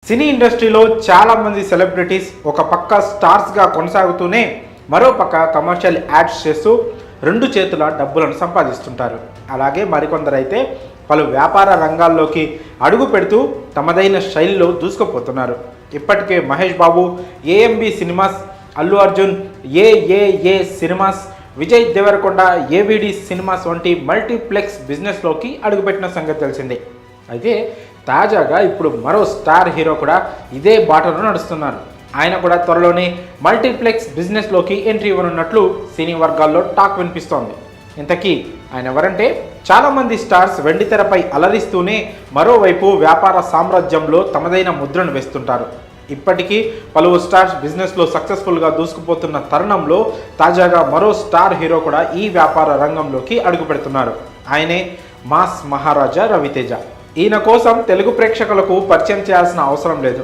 సినీ ఇండస్ట్రీలో చాలామంది సెలబ్రిటీస్ ఒక పక్క స్టార్స్గా కొనసాగుతూనే మరో పక్క కమర్షియల్ యాడ్స్ చేస్తూ రెండు చేతుల డబ్బులను సంపాదిస్తుంటారు. అలాగే మరికొందరైతే పలు వ్యాపార రంగాల్లోకి అడుగు పెడుతూ తమదైన శైలిలో దూసుకుపోతున్నారు. ఇప్పటికే Mahesh Babu AMB cinemas, Allu Arjun AAA cinemas, Vijay Deverakonda AVD cinemas వంటి మల్టీప్లెక్స్ బిజినెస్లోకి అడుగుపెట్టిన సంగతి తెలిసిందే. అయితే తాజాగా ఇప్పుడు మరో స్టార్ హీరో కూడా ఇదే బాటలో నడుస్తున్నారు. ఆయన కూడా త్వరలోనే మల్టీప్లెక్స్ బిజినెస్లోకి ఎంట్రీ ఇవ్వనున్నట్లు సినీ వర్గాల్లో టాక్ వినిపిస్తోంది. ఇంతకీ ఆయన ఎవరంటే, చాలామంది స్టార్స్ వెండితెరపై అలరిస్తూనే మరోవైపు వ్యాపార సామ్రాజ్యంలో తమదైన ముద్రను వేస్తుంటారు. ఇప్పటికీ పలువురు స్టార్స్ బిజినెస్లో సక్సెస్ఫుల్గా దూసుకుపోతున్న తరుణంలో తాజాగా మరో స్టార్ హీరో కూడా ఈ వ్యాపార రంగంలోకి అడుగు పెడుతున్నారు. ఆయనే మాస్ మహారాజా రవితేజ. ఈయన కోసం తెలుగు ప్రేక్షకులకు పరిచయం చేయాల్సిన అవసరం లేదు.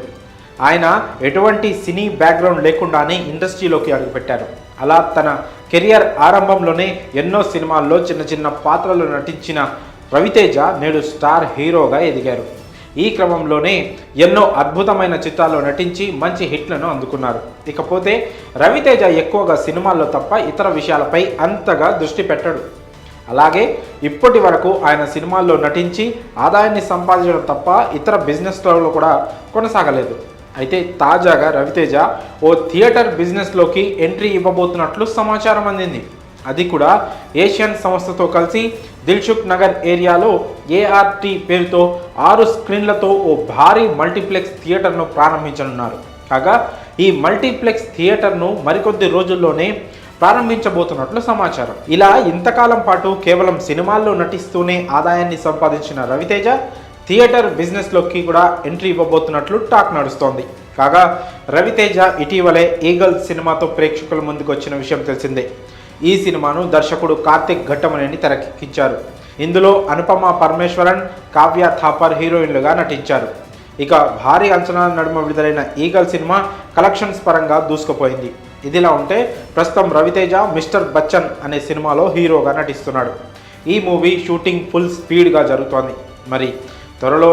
ఆయన ఎటువంటి సినీ బ్యాక్గ్రౌండ్ లేకుండానే ఇండస్ట్రీలోకి అడుగుపెట్టారు. అలా తన కెరియర్ ఆరంభంలోనే ఎన్నో సినిమాల్లో చిన్న చిన్న పాత్రలు నటించిన రవితేజ నేడు స్టార్ హీరోగా ఎదిగారు. ఈ క్రమంలోనే ఎన్నో అద్భుతమైన చిత్రాల్లో నటించి మంచి హిట్లను అందుకున్నారు. ఇకపోతే రవితేజ ఎక్కువగా సినిమాల్లో తప్ప ఇతర విషయాలపై అంతగా దృష్టి పెట్టడు. అలాగే ఇప్పటి వరకు ఆయన సినిమాల్లో నటించి ఆదాయాన్ని సంపాదించడం తప్ప ఇతర బిజినెస్లలో కూడా కొనసాగలేదు. అయితే తాజాగా రవితేజ ఓ థియేటర్ బిజినెస్లోకి ఎంట్రీ ఇవ్వబోతున్నట్లు సమాచారం అందింది. అది కూడా ఏషియన్ సంస్థతో కలిసి దిల్సుఖ్ నగర్ ఏరియాలో ఏఆర్టీ పేరుతో 6 స్క్రీన్లతో ఓ భారీ మల్టీప్లెక్స్ థియేటర్ను ప్రారంభించనున్నారు. కాగా ఈ మల్టీప్లెక్స్ థియేటర్ను మరికొద్ది రోజుల్లోనే ప్రారంభించబోతున్నట్లు సమాచారం. ఇలా ఇంతకాలం పాటు కేవలం సినిమాల్లో నటిస్తూనే ఆదాయాన్ని సంపాదించిన రవితేజ థియేటర్ బిజినెస్లోకి కూడా ఎంట్రీ ఇవ్వబోతున్నట్లు టాక్ నడుస్తోంది. కాగా రవితేజ ఇటీవలే ఈగల్ సినిమాతో ప్రేక్షకుల ముందుకు వచ్చిన విషయం తెలిసిందే. ఈ సినిమాను దర్శకుడు కార్తిక్ ఘట్టమనేని తెరకెక్కించారు. ఇందులో అనుపమ పరమేశ్వరన్, కావ్య థాపర్ హీరోయిన్లుగా నటించారు. ఇక భారీ అంచనాల నడుమ విడుదలైన ఈగల్ సినిమా కలెక్షన్స్ పరంగా దూసుకుపోయింది. ఇదిలా ఉంటే ప్రస్తుతం రవితేజ మిస్టర్ బచ్చన్ అనే సినిమాలో హీరోగా నటిస్తున్నాడు. ఈ మూవీ షూటింగ్ ఫుల్ స్పీడ్గా జరుగుతోంది. మరి త్వరలో